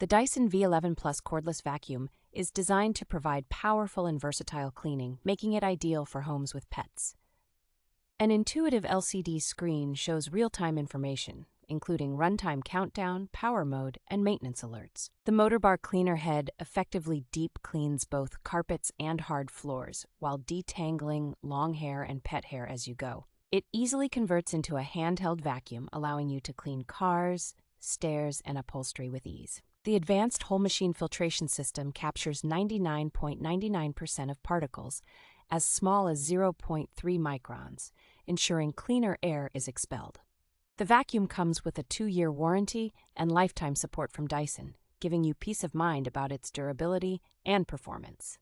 The Dyson V11 Plus cordless vacuum is designed to provide powerful and versatile cleaning, making it ideal for homes with pets. An intuitive LCD screen shows real-time information, including runtime countdown, power mode, and maintenance alerts. The Motorbar cleaner head effectively deep cleans both carpets and hard floors, while detangling long hair and pet hair as you go. It easily converts into a handheld vacuum, allowing you to clean cars, stairs, and upholstery with ease. The advanced whole machine filtration system captures 99.99% of particles, as small as 0.3 microns, ensuring cleaner air is expelled. The vacuum comes with a 2-year warranty and lifetime support from Dyson, giving you peace of mind about its durability and performance.